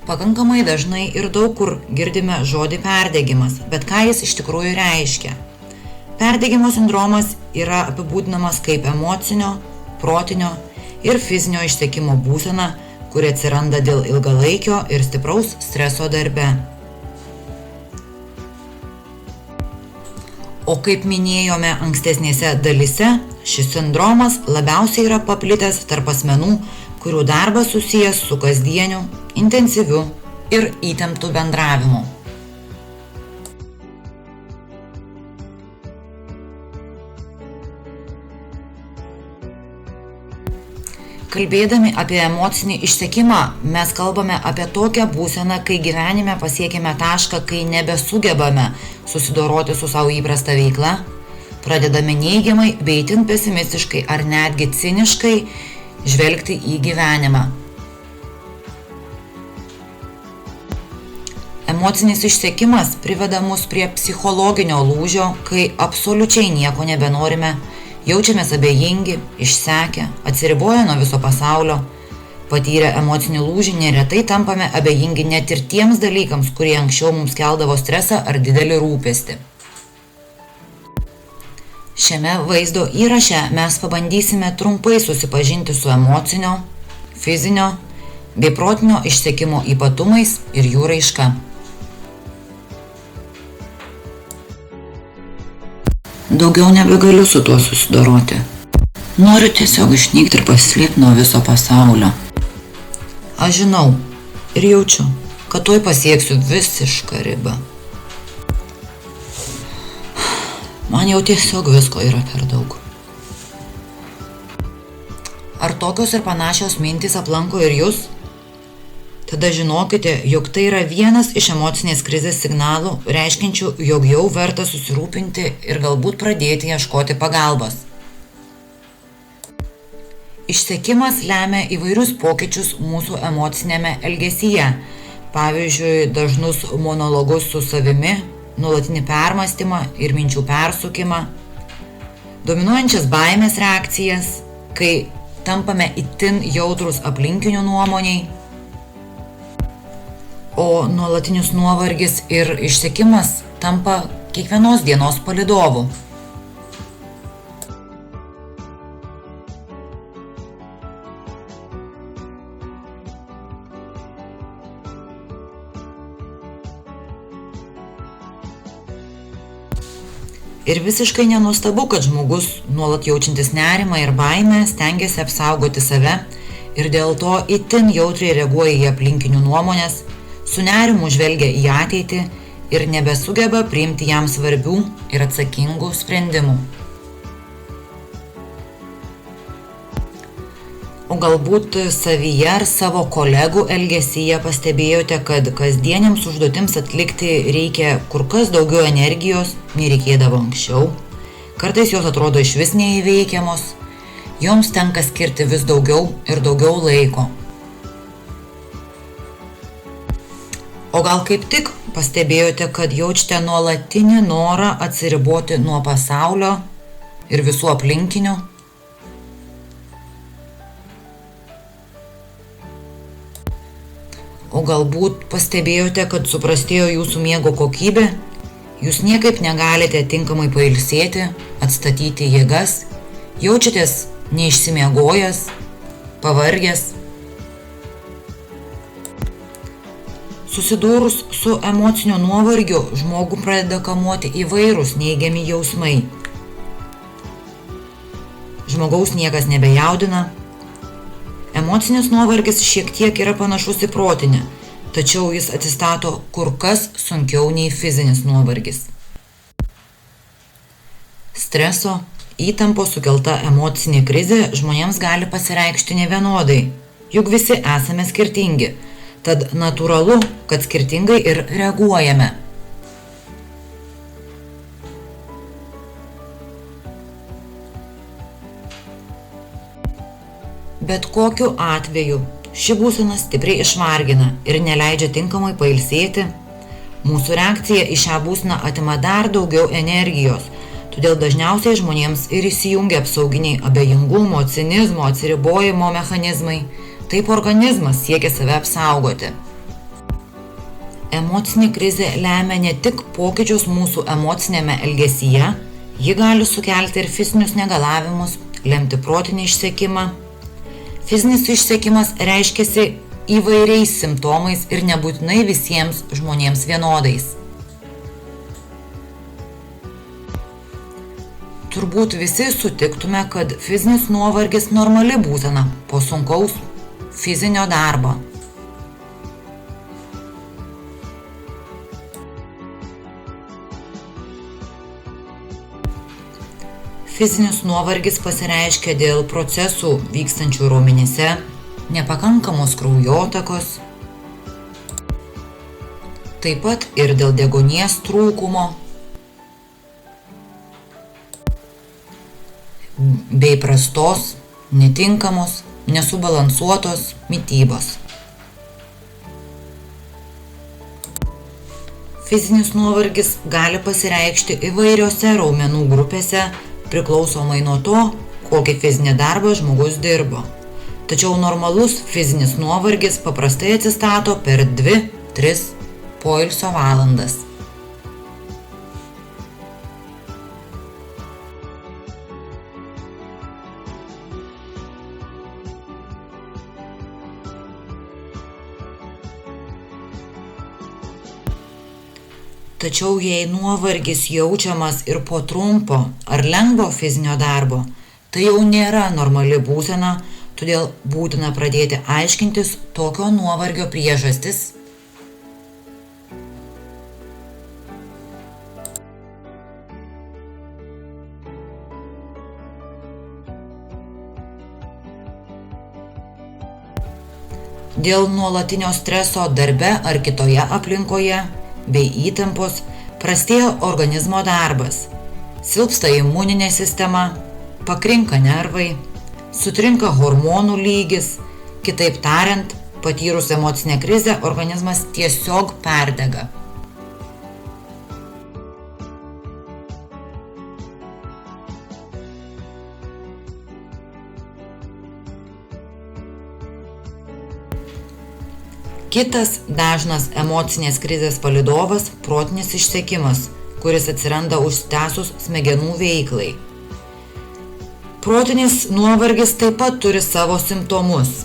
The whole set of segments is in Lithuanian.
Pakankamai dažnai ir daug kur girdime žodį perdegimas, bet ką jis iš tikrųjų reiškia? Perdegimo sindromas yra apibūdinamas kaip emocinio, protinio ir fizinio išsekimo būsena, kuri atsiranda dėl ilgalaikio ir stipraus streso darbe. O kaip minėjome ankstesnėse dalyse, šis sindromas labiausiai yra paplitęs tarp asmenų, kurių darbas susijęs su kasdieniu, intensyviu ir įtemptu bendravimu. Kalbėdami apie emocinį išsekimą, mes kalbame apie tokią būseną, kai gyvenime pasiekime tašką, kai nebesugebame susidoroti su savo įprasta veikla, pradedame neigiamai bei itin pesimistiškai ar netgi ciniškai žvelgti į gyvenimą. Emocinis išsekimas priveda mus prie psichologinio lūžio, kai absoliučiai nieko nebenorime, jaučiamės abejingi, išsekę, atsiriboję nuo viso pasaulio. Patyrę emocinį lūžį neretai tampame abejingi net ir tiems dalykams, kurie anksčiau mums keldavo stresą ar didelį rūpestį. Šiame vaizdo įraše mes pabandysime trumpai susipažinti su emocinio, fizinio bei protinio išsekimo ypatumais ir jų raiška. Daugiau nebegaliu su tuo susidoroti. Noriu tiesiog išnykti ir pasislėpti nuo viso pasaulio. Aš žinau ir jaučiu, kad tuoj pasieksiu visišką ribą. Man jau tiesiog visko yra per daug. Ar tokios ir panašios mintys aplanko ir jūs? Tada žinokite, jog tai yra vienas iš emocinės krizės signalų, reiškiančių, jog jau verta susirūpinti ir galbūt pradėti ieškoti pagalbos. Išsekimas lemia įvairius pokyčius mūsų emocinėme elgesyje, pavyzdžiui, dažnus monologus su savimi, nuolatinį permąstymą ir minčių persukimą, dominuojančias baimės reakcijas, kai tampame itin jautrūs aplinkinių nuomoniai, o nuolatinis nuovargis ir išsekimas tampa kiekvienos dienos palydovu. Ir visiškai nenuostabu, kad žmogus, nuolat jaučiantis nerimą ir baimę, stengiasi apsaugoti save ir dėl to itin jautriai reaguoja į aplinkinių nuomonės, su nerimu žvelgia į ateitį ir nebesugeba priimti jam svarbių ir atsakingų sprendimų. O galbūt savyje ar savo kolegų elgesyje pastebėjote, kad kasdieniams užduotims atlikti reikia kur kas daugiau energijos, nei reikėdavo anksčiau. Kartais jos atrodo išvis neįveikiamos, joms tenka skirti vis daugiau ir daugiau laiko. O gal kaip tik pastebėjote, kad jaučiate nuolatinį norą atsiriboti nuo pasaulio ir visų aplinkinių? O galbūt pastebėjote, kad suprastėjo jūsų miego kokybė? Jūs niekaip negalite tinkamai pailsėti, atstatyti jėgas, jaučiatės neišsimiegojęs, pavargęs. Susidūrus su emociniu nuovargiu, žmogų pradeda kamuoti įvairūs neigiami jausmai. Žmogaus niekas nebejaudina. Emocinis nuovargis šiek tiek yra panašus į protinį, tačiau jis atsistato kur kas sunkiau nei fizinis nuovargis. Streso, įtampos sukelta emocinė krizė žmonėms gali pasireikšti nevienodai, juk visi esame skirtingi. Tad natūralu, kad skirtingai ir reaguojame. Bet kokiu atveju ši būsena stipriai išvargina ir neleidžia tinkamai pailsėti. Mūsų reakcija į šią būseną atima dar daugiau energijos, todėl dažniausiai žmonėms ir įsijungia apsauginiai abejingumo, cinizmo, atsiribojimo mechanizmai. Taip organizmas siekia save apsaugoti. Emocinė krizė lemia ne tik pokyčius mūsų emocinėme elgesyje, ji gali sukelti ir fizinius negalavimus, lemti protinį išsekimą. Fizinis išsekimas reiškiasi įvairiais simptomais ir nebūtinai visiems žmonėms vienodais. Turbūt visi sutiktume, kad fizinis nuovargis normali būsena po sunkaus fizinio darbo. Fizinis nuovargis pasireiškia dėl procesų vykstančių raumenyse, nepakankamos kraujotakos, taip pat ir dėl deguonies trūkumo bei prastos, netinkamos, nesubalansuotos mitybos. Fizinis nuovargis gali pasireikšti įvairiose raumenų grupėse, priklausomai nuo to, kokį fizinį darbą žmogus dirbo. Tačiau normalus fizinis nuovargis paprastai atsistato per 2-3 poilsio valandas. Tačiau jei nuovargis jaučiamas ir po trumpo ar lengvo fizinio darbo, tai jau nėra normali būsena, todėl būtina pradėti aiškintis tokio nuovargio priežastis. Dėl nuolatinio streso darbe ar kitoje aplinkoje bei įtampos prastėja organizmo darbas, silpsta imuninė sistema, pakrinka nervai, sutrinka hormonų lygis, kitaip tariant, patyrus emocinę krizę organizmas tiesiog perdega. Kitas dažnas emocinės krizės palydovas – protinis išsekimas, kuris atsiranda užsitęsus smegenų veiklai. Protinis nuovargis taip pat turi savo simptomus.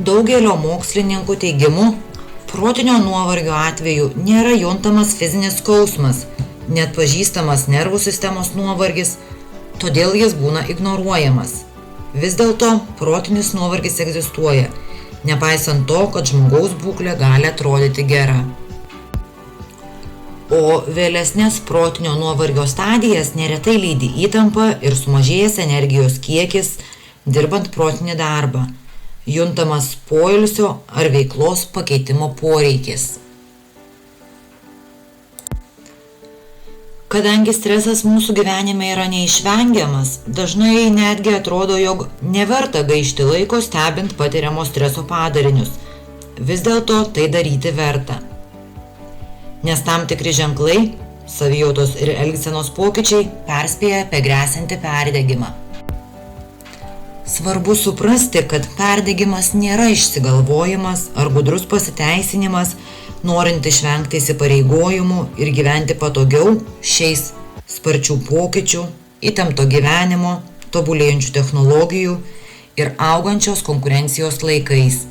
Daugelio mokslininkų teigimu, protinio nuovargio atveju nėra juntamas fizinis skausmas, neatpažįstamas nervų sistemos nuovargis, todėl jis būna ignoruojamas. Vis dėlto protinis nuovargis egzistuoja, nepaisant to, kad žmogaus būklė gali atrodyti gera. O vėlesnės protinio nuovargio stadijas neretai lydi įtampa ir sumažėjęs energijos kiekis, dirbant protinį darbą, juntamas poilsio ar veiklos pakeitimo poreikis. Kadangi stresas mūsų gyvenime yra neišvengiamas, dažnai netgi atrodo, jog neverta gaišti laiko stebint patiriamo streso padarinius. Vis dėlto tai daryti verta. Nes tam tikri ženklai, savijautos ir elgsenos pokyčiai perspėja apie gresiantį perdegimą. Svarbu suprasti, kad perdegimas nėra išsigalvojimas ar gudrus pasiteisinimas, norint išvengti įsipareigojimų ir gyventi patogiau šiais sparčių pokyčių, įtempto gyvenimo, tobulėjančių technologijų ir augančios konkurencijos laikais.